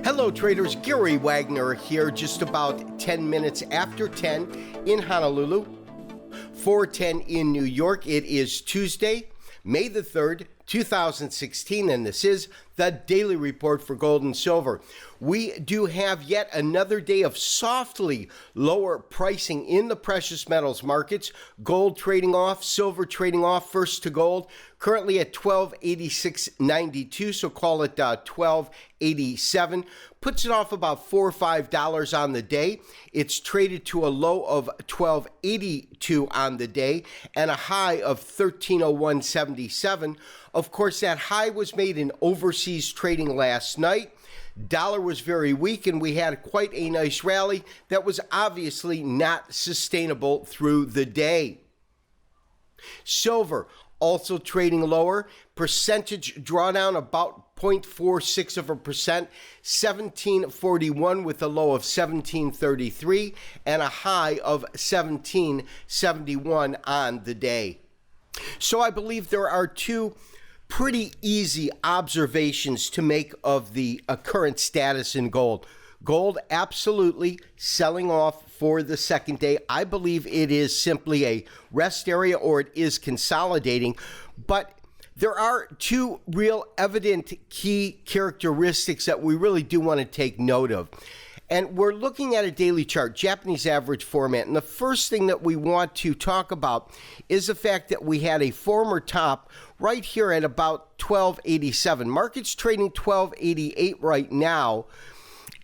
Hello traders, Gary Wagner here, just about 10 minutes after 10 in Honolulu, 4:10 in New York. It is Tuesday, May the 3rd, 2016, and this is the Daily Report for Gold and Silver. We do have yet another day of softly lower pricing in the precious metals markets. Gold trading off, silver trading off, first to gold, currently at 1286.92, so call it 1287. Puts it off about $4 or $5 on the day. It's traded to a low of 1282 on the day and a high of 1301.77. Of course, that high was made in overseas trading last night. Dollar was very weak, and we had quite a nice rally that was obviously not sustainable through the day. Silver also trading lower. Percentage drawdown about 0.46%, 1741 with a low of 1733 and a high of 1771 on the day. So I believe there are two pretty easy observations to make of the current status in gold. Gold absolutely selling off for the second day. I believe it is simply a rest area or it is consolidating, but there are two real evident key characteristics that we really do want to take note of. And we're looking at a daily chart, Japanese average format. And the first thing that we want to talk about is the fact that we had a former top right here at about 1287. Market's trading 1288 right now.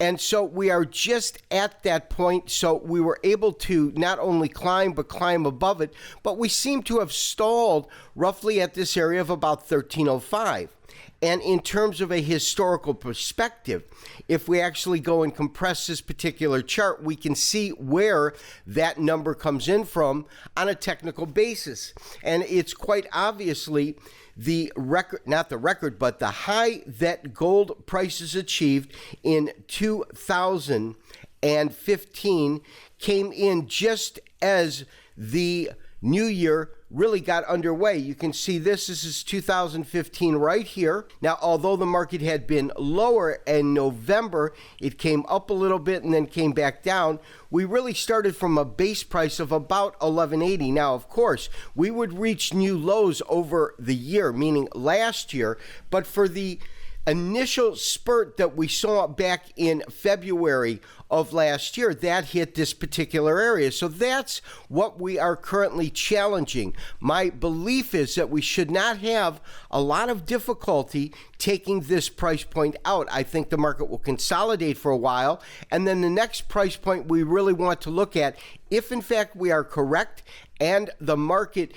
And so we are just at that point. So we were able to not only climb, but climb above it. But we seem to have stalled roughly at this area of about 1305. And in terms of a historical perspective, if we actually go and compress this particular chart, we can see where that number comes in from on a technical basis. And it's quite obviously the record, not the record, but the high that gold prices achieved in 2015 came in just as the new year really got underway. You can see this is 2015 right here. Now, although the market had been lower in November, it came up a little bit and then came back down. We really started from a base price of about 1180. Now, of course, we would reach new lows over the year, meaning last year, but for the initial spurt that we saw back in February of last year, that hit this particular area. So that's what we are currently challenging. My belief is that we should not have a lot of difficulty taking this price point out. I think the market will consolidate for a while, and then the next price point we really want to look at, if in fact we are correct and the market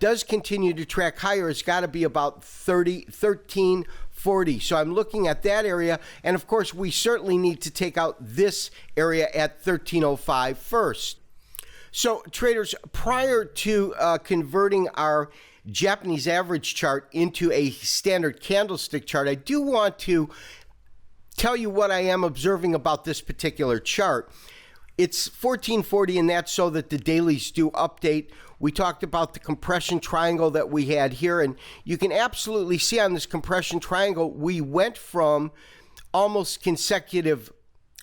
does continue to track higher, it's got to be about 1340. So I'm looking at that area, and of course we certainly need to take out this area at 1305 first. So traders, prior to converting our Japanese average chart into a standard candlestick chart, I do want to tell you what I am observing about this particular chart. It's 1440, and that's so that the dailies do update. We talked about the compression triangle that we had here, and you can absolutely see on this compression triangle, we went from almost consecutive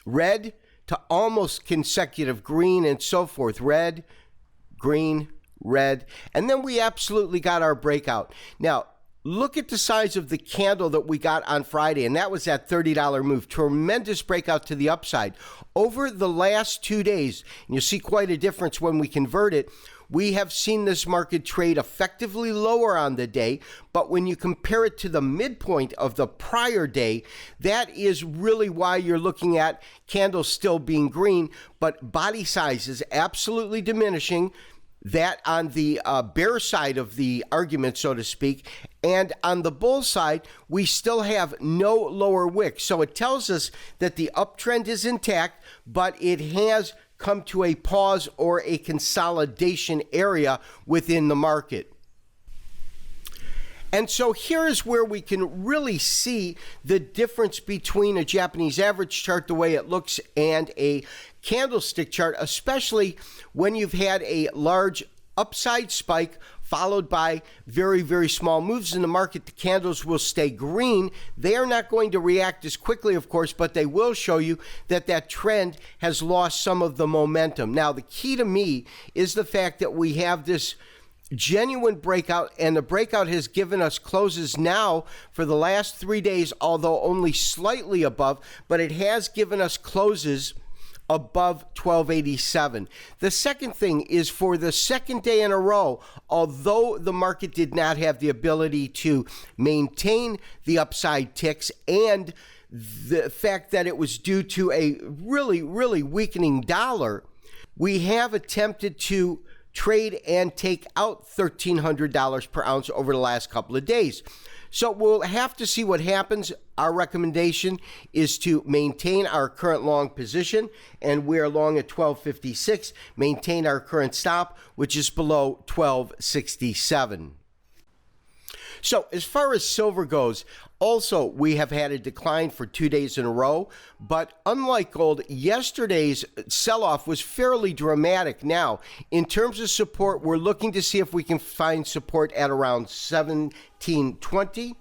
red to almost consecutive green and so forth. Red, green, red, and then we absolutely got our breakout. Now, look at the size of the candle that we got on Friday, and that was that $30 move. Tremendous breakout to the upside. Over the last 2 days, and you'll see quite a difference when we convert it, we have seen this market trade effectively lower on the day, but when you compare it to the midpoint of the prior day, that is really why you're looking at candles still being green, but body size is absolutely diminishing. That on the bear side of the argument, so to speak, and on the bull side, we still have no lower wick. So it tells us that the uptrend is intact, but it has come to a pause or a consolidation area within the market. And so here is where we can really see the difference between a Japanese average chart, the way it looks, and a candlestick chart, especially when you've had a large upside spike followed by very, very small moves in the market. The candles will stay green. They are not going to react as quickly, of course, but they will show you that that trend has lost some of the momentum. Now, the key to me is the fact that we have this genuine breakout, and the breakout has given us closes now for the last 3 days, although only slightly above, but it has given us closes above 1287. The second thing is, for the second day in a row, although the market did not have the ability to maintain the upside ticks, and the fact that it was due to a really, really weakening dollar, we have attempted to trade and take out $1,300 per ounce over the last couple of days. So we'll have to see what happens. Our recommendation is to maintain our current long position, and we're long at 1256. Maintain our current stop, which is below 1267. So as far as silver goes, also, we have had a decline for 2 days in a row, but unlike gold, yesterday's sell-off was fairly dramatic. Now, in terms of support, we're looking to see if we can find support at around 1720.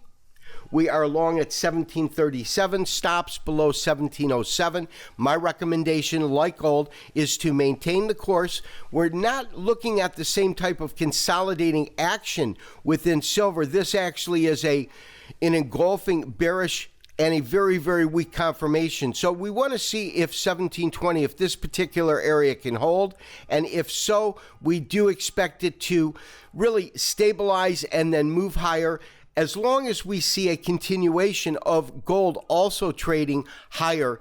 We are long at 1737, stops below 1707. My recommendation, like gold, is to maintain the course. We're not looking at the same type of consolidating action within silver. This actually is an engulfing bearish and a very, very weak confirmation. So we want to see if 1720, if this particular area can hold. And if so, we do expect it to really stabilize and then move higher, as long as we see a continuation of gold also trading higher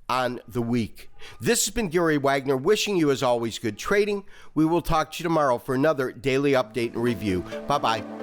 on the week. This has been Gary Wagner, wishing you, as always, good trading. We will talk to you tomorrow for another daily update and review. Bye-bye.